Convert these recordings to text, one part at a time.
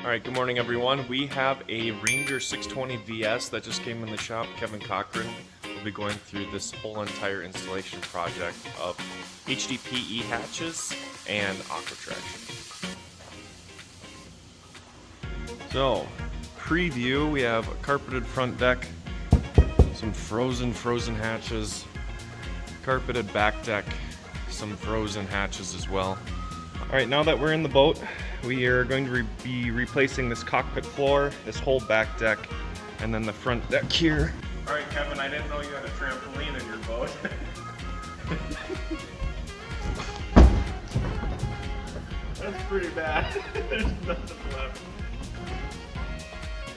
Alright, good morning everyone. We have a Ranger 620 VS that just came in the shop. Kevin Cochran will be going through this whole entire installation project of HDPE hatches and Aquatraction. So, preview, we have a carpeted front deck, some frozen hatches, carpeted back deck, some frozen hatches as well. Alright, now that we're in the boat, we are going to be replacing this cockpit floor, this whole back deck, and then the front deck here. Alright Kevin, I didn't know you had a trampoline in your boat. That's pretty bad. There's nothing left.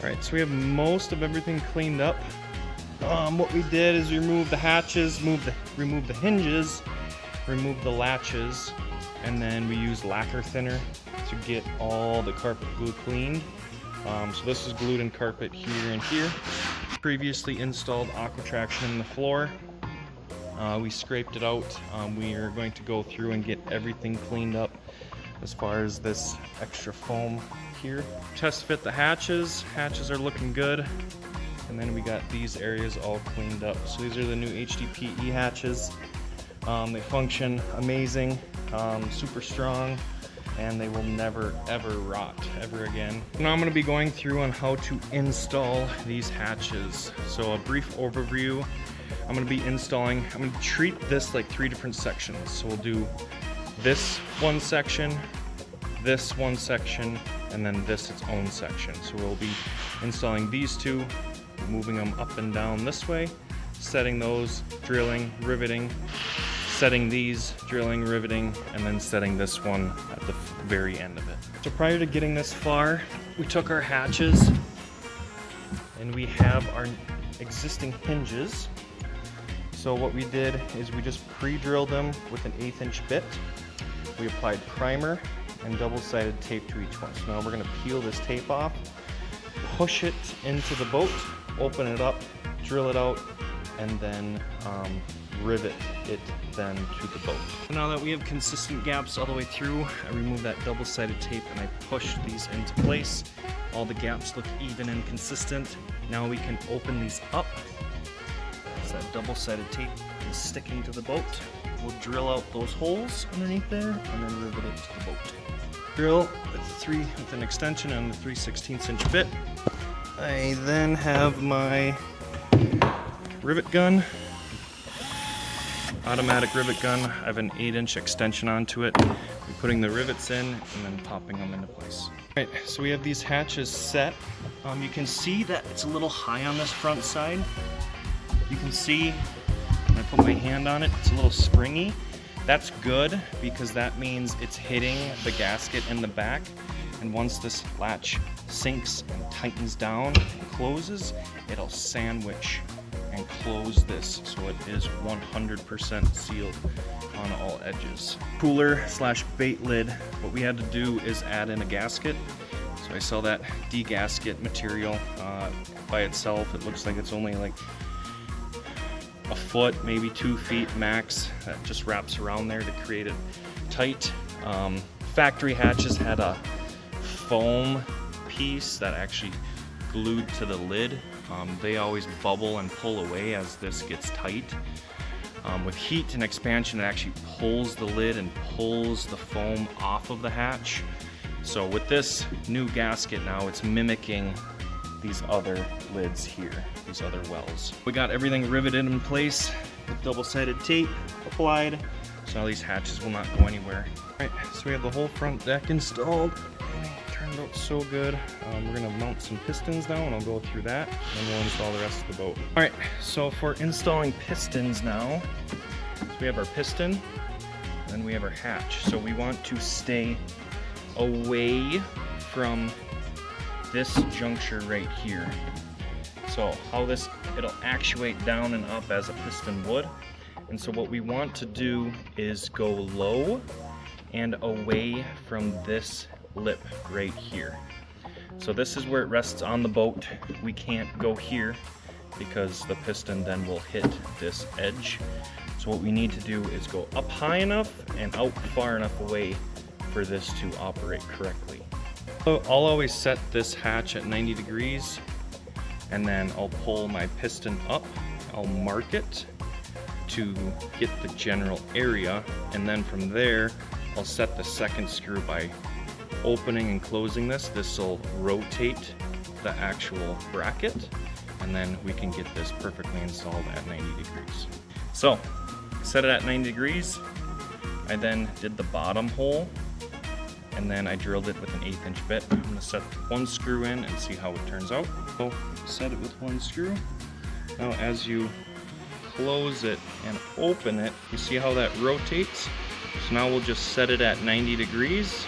Alright, so we have most of everything cleaned up. What we did is remove the hatches, remove the hinges, remove the latches, and then we used lacquer thinner to get all the carpet glue cleaned. So this is glued in carpet here and here. Previously installed Aquatraction in the floor. We scraped it out. We are going to go through and get everything cleaned up as far as this extra foam here. Test fit the hatches. Hatches are looking good. And then we got these areas all cleaned up. So these are the new HDPE hatches. They function amazing, super strong, and they will never ever rot ever again. Now I'm going to be going through on how to install these hatches. So a brief overview. I'm going to be installing, I'm going to treat this like 3 different sections. So we'll do this one section, and then this its own section. So we'll be installing these two, moving them up and down this way, setting those, drilling, riveting, setting these, drilling, riveting, and then setting this one at the very end of it. So prior to getting this far, we took our hatches and we have our existing hinges. So what we did is we just pre-drilled them with an 1/8 inch bit. We applied primer and double-sided tape to each one. So now we're gonna peel this tape off, push it into the boat, open it up, drill it out, and then rivet it then to the boat. Now that we have consistent gaps all the way through, I remove that double-sided tape and I push these into place. All the gaps look even and consistent. Now we can open these up. As that double-sided tape is sticking to the boat, we'll drill out those holes underneath there and then rivet it to the boat. Drill with an extension on the 3/16 inch bit. I then have my rivet gun, automatic rivet gun. I have an 8 inch extension onto it. We're putting the rivets in and then popping them into place. Alright, so we have these hatches set. You can see that it's a little high on this front side. You can see when I put my hand on it, it's a little springy. That's good because that means it's hitting the gasket in the back. And once this latch sinks and tightens down and closes, it'll sandwich and close this so it is 100% sealed on all edges. Cooler slash bait lid, what we had to do is add in a gasket. So I sell that degasket material by itself. It looks like it's only like a foot, maybe 2 feet max. That just wraps around there to create it tight. Factory hatches had a foam piece that actually glued to the lid. They always bubble and pull away as this gets tight. With heat and expansion, it actually pulls the lid and pulls the foam off of the hatch. So with this new gasket now, it's mimicking these other lids here, these other wells. We got everything riveted in place with double-sided tape applied, so now these hatches will not go anywhere. All right, so we have the whole front deck installed. Turned out so good. We're gonna mount some pistons now and I'll go through that and we'll install the rest of the boat. All right, so for installing pistons now, so we have our piston and then we have our hatch. So we want to stay away from this juncture right here. So how it'll actuate down and up as a piston would. And so what we want to do is go low and away from this lip right here. So this is where it rests on the boat. We can't go here because the piston then will hit this edge. So what we need to do is go up high enough and out far enough away for this to operate correctly. So I'll always set this hatch at 90 degrees and then I'll pull my piston up. I'll mark it to get the general area, and then from there I'll set the second screw by opening and closing this. This will rotate the actual bracket, and then we can get this perfectly installed at 90 degrees. So set it at 90 degrees. I then did the bottom hole, and then I drilled it with an 1/8 inch bit. I'm gonna set one screw in and see how it turns out. So set it with one screw. Now as you close it and open it, you see how that rotates? So now we'll just set it at 90 degrees,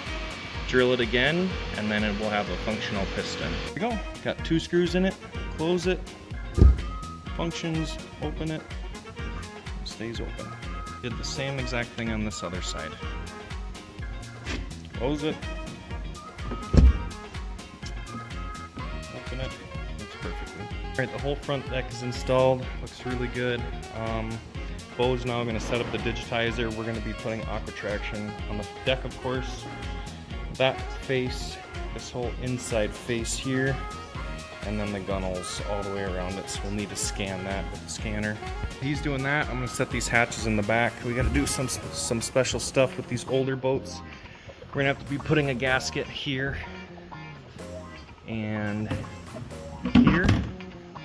drill it again, and then it will have a functional piston. There we go. Got 2 screws in it. Close it, functions, open it, stays open. Did the same exact thing on this other side. Close it, open it, works perfectly. All right, the whole front deck is installed, looks really good. Bows now, I'm gonna set up the digitizer. We're gonna be putting Aquatraction on the deck, of course. That face, this whole inside face here, and then the gunnels all the way around it, so we'll need to scan that with the scanner. He's doing that. I'm gonna set these hatches in the back. We gotta do some special stuff with these older boats. We're gonna have to be putting a gasket here and here,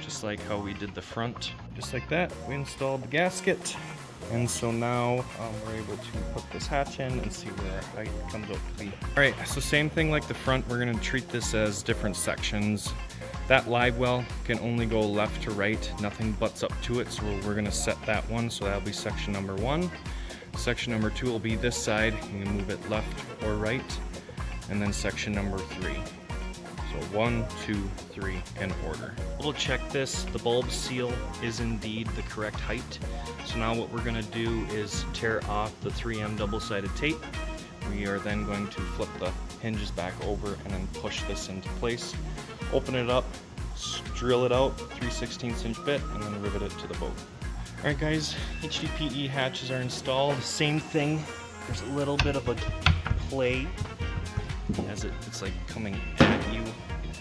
just like how we did the front. Just like that, we installed the gasket. And so now we're able to put this hatch in and see where our height comes out to be. All right, so same thing like the front, we're gonna treat this as different sections. That live well can only go left to right, nothing butts up to it, so we're gonna set that one, so that'll be section number 1. Section number 2 will be this side, you can move it left or right, and then section number 3. So 1, 2, 3 in order. We'll check this, the bulb seal is indeed the correct height. So now what we're gonna do is tear off the 3M double-sided tape. We are then going to flip the hinges back over and then push this into place. Open it up, drill it out, 3/16 inch bit, and then rivet it to the boat. All right guys, HDPE hatches are installed. Same thing, there's a little bit of a play as it's like coming at you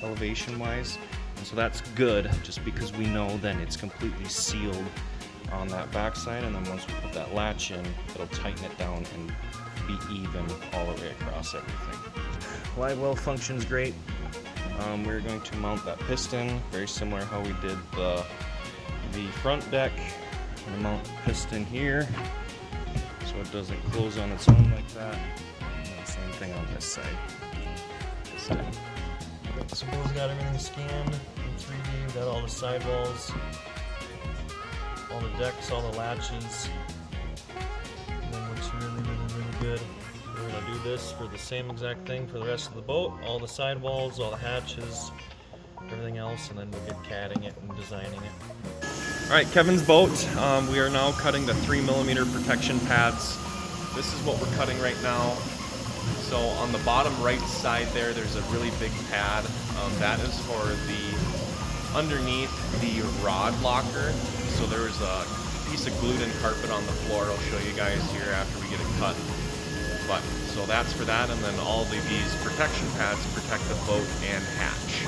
elevation wise, and so that's good just because we know then it's completely sealed on that backside, and then once we put that latch in, it'll tighten it down and be even all the way across everything. Live well functions great. We're going to mount that piston very similar how we did the front deck. I'm gonna mount the piston here so it doesn't close on its own like that, and then same thing on this side. So we've got everything scanned in 3D. We've got all the sidewalls, all the decks, all the latches. And it looks really good. We're gonna do this for the same exact thing for the rest of the boat. All the sidewalls, all the hatches, everything else, and then we'll get catting it and designing it. All right, Kevin's boat. We are now cutting the 3mm protection pads. This is what we're cutting right now. So on the bottom right side there's a really big pad. That is for the underneath the rod locker. So there's a piece of glued in carpet on the floor. I'll show you guys here after we get it cut. But so that's for that, and then all these protection pads protect the boat and hatch.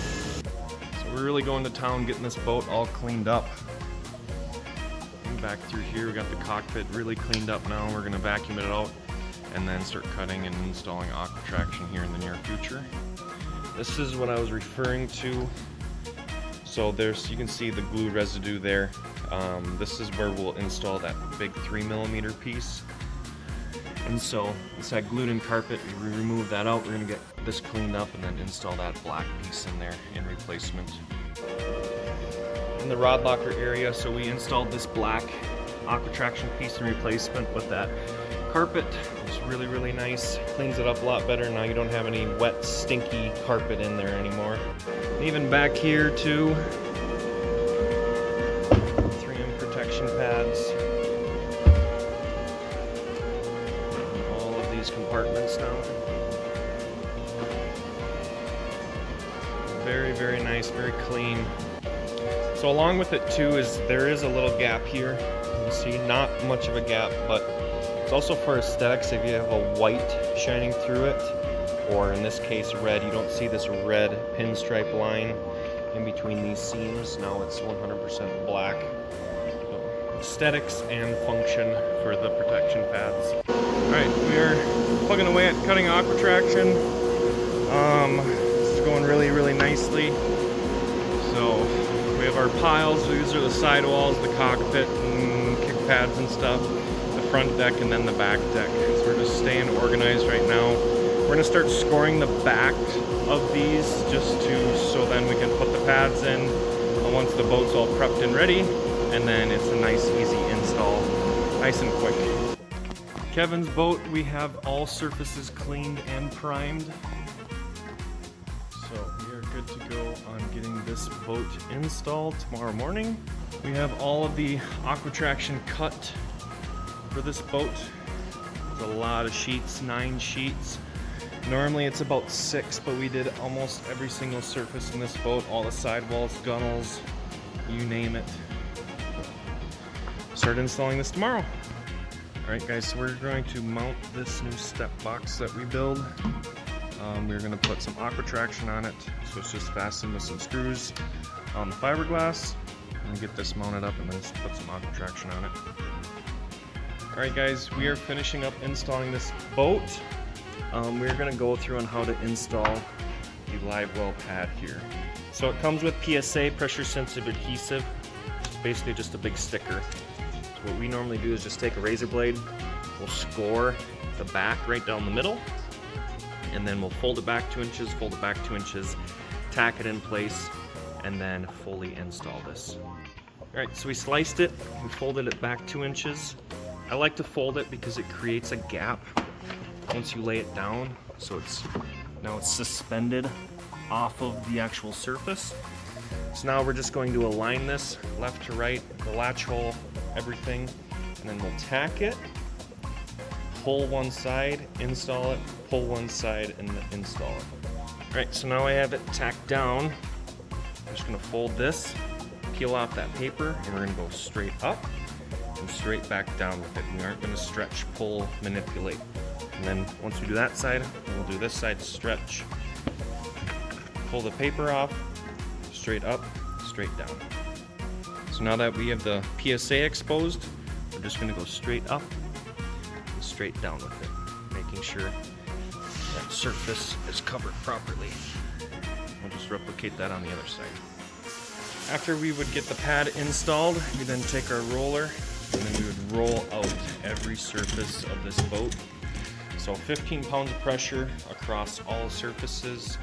So we're really going to town getting this boat all cleaned up. Back through here, we got the cockpit really cleaned up now. We're gonna vacuum it out and then start cutting and installing Aquatraction here in the near future. This is what I was referring to. So you can see the glue residue there. This is where we'll install that big 3mm piece. And so it's that glued in carpet. We remove that out. We're gonna get this cleaned up and then install that black piece in there in replacement. In the rod locker area, so we installed this black Aquatraction piece in replacement with that carpet. It's really nice. Cleans it up a lot better. Now you don't have any wet, stinky carpet in there anymore. And even back here too, 3M protection pads. And all of these compartments now. Very nice, very clean. So along with it too there is a little gap here. You see, not much of a gap, but it's also for aesthetics. If you have a white shining through it, or in this case red. You don't see this red pinstripe line in between these seams. Now it's 100% black. So, aesthetics and function for the protection pads. Alright, we are plugging away at cutting Aquatraction. This is going really, really nicely. So we have our piles. These are the sidewalls, the cockpit and kick pads and stuff, the front deck, and then the back deck. So we're just staying organized right now. We're gonna start scoring the back of these so then we can put the pads in once the boat's all prepped and ready, and then it's a nice easy install, nice and quick. Kevin's boat, we have all surfaces cleaned and primed. So we are good to go on getting this boat installed tomorrow morning. We have all of the Aquatraction cut for this boat. There's a lot of sheets, 9 sheets. Normally it's about 6, but we did almost every single surface in this boat, all the sidewalls, gunnels, you name it. Start installing this tomorrow. Alright guys, so we're going to mount this new step box that we build. We're going to put some Aquatraction on it, so it's just fastened with some screws on the fiberglass. And get this mounted up and then just put some Aquatraction on it. Alright guys, we are finishing up installing this boat. We're going to go through on how to install the live well pad here. So it comes with PSA, pressure sensitive adhesive. It's basically just a big sticker. So what we normally do is just take a razor blade, we'll score the back right down the middle, and then we'll fold it back 2 inches, fold it back 2 inches, tack it in place, and then fully install this. Alright, so we sliced it, we folded it back 2 inches. I like to fold it because it creates a gap once you lay it down, so now it's suspended off of the actual surface. So now we're just going to align this left to right, the latch hole, everything, and then we'll tack it, pull one side, install it, pull one side, and install it. Alright, so now I have it tacked down. I'm just going to fold this, peel off that paper, and we're going to go straight up and straight back down with it. We aren't going to stretch, pull, manipulate. And then once we do that side, we'll do this side, stretch, pull the paper off, straight up, straight down. So now that we have the PSA exposed, we're just going to go straight up and straight down with it, making sure that surface is covered properly. We'll just replicate that on the other side. After we would get the pad installed, we then take our roller and then we would roll out every surface of this boat. So 15 pounds of pressure across all surfaces.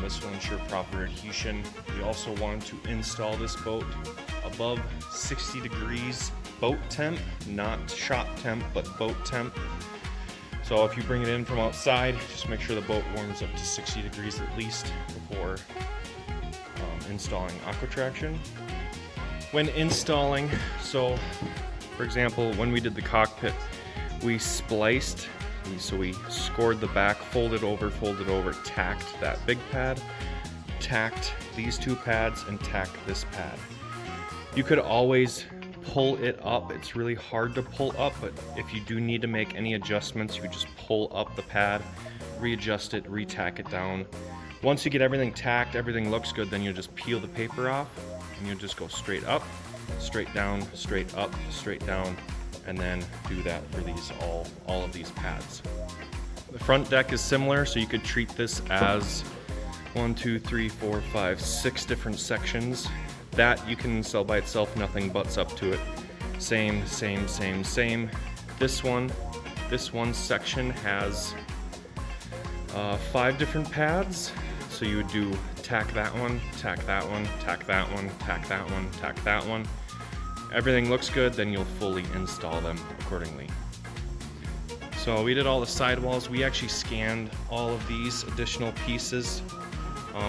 This will ensure proper adhesion. We also want to install this boat above 60 degrees boat temp, not shop temp, but boat temp. So if you bring it in from outside, just make sure the boat warms up to 60 degrees at least before installing Aquatraction. When installing, so for example, when we did the cockpit, we spliced. So we scored the back, folded over, tacked that big pad, tacked these 2 pads, and tacked this pad. You could always pull it up. It's really hard to pull up, but if you do need to make any adjustments, you just pull up the pad, readjust it, retack it down. Once you get everything tacked, everything looks good, then you'll just peel the paper off, and you'll just go straight up, straight down, straight up, straight down, and then do that for these all of these pads. The front deck is similar, so you could treat this as 1, 2, 3, 4, 5, 6 different sections. That you can install by itself, nothing butts up to it. Same. This one section has 5 different pads, so you would do tack that one, tack that one, tack that one, tack that one, tack that one. Everything looks good, then you'll fully install them accordingly. So we did all the sidewalls. We actually scanned all of these additional pieces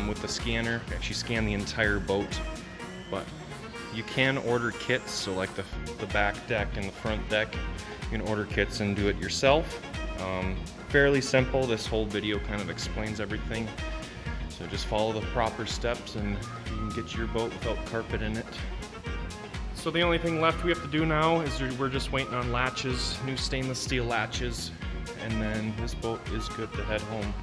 with the scanner. We actually scanned the entire boat, but you can order kits. So like the back deck and the front deck, you can order kits and do it yourself. Fairly simple. This whole video kind of explains everything. So just follow the proper steps and you can get your boat without carpet in it. So the only thing left we have to do now is we're just waiting on latches, new stainless steel latches, and then this boat is good to head home.